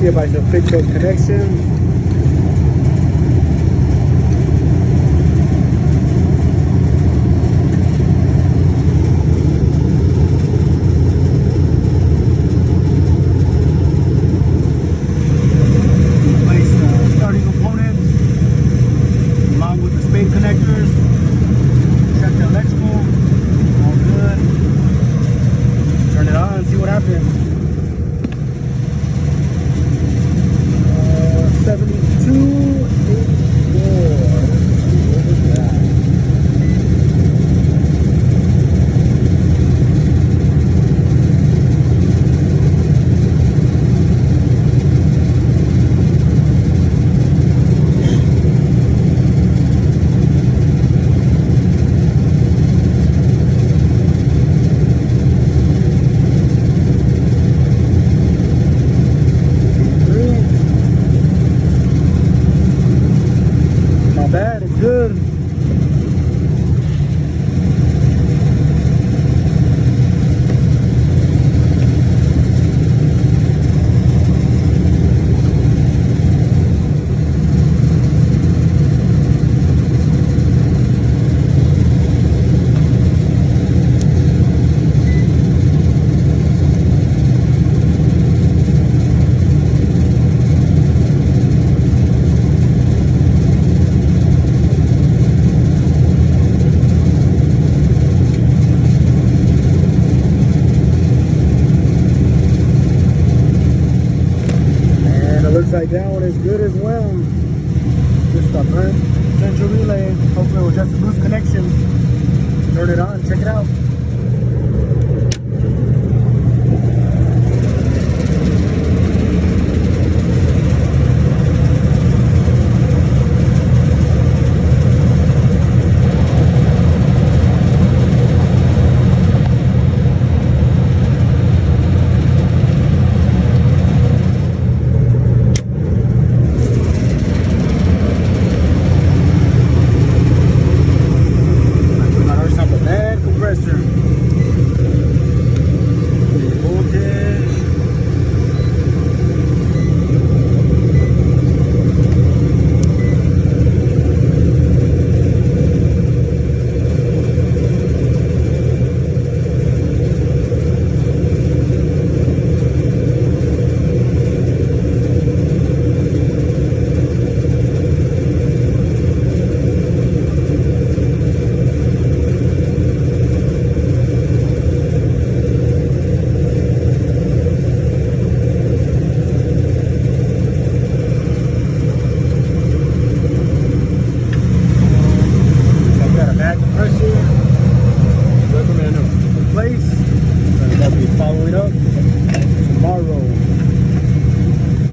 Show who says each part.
Speaker 1: see if I can fix those connections. Replace the starting components along with the spade connectors. Check the electrical. All good. Turn it on and see what happens. 7284. What was that? Bad, it's good. Looks like that one is good as well. Just a burnt potential relay. Hopefully it was just a loose connection. Turn it on, check it out. Bad compressor.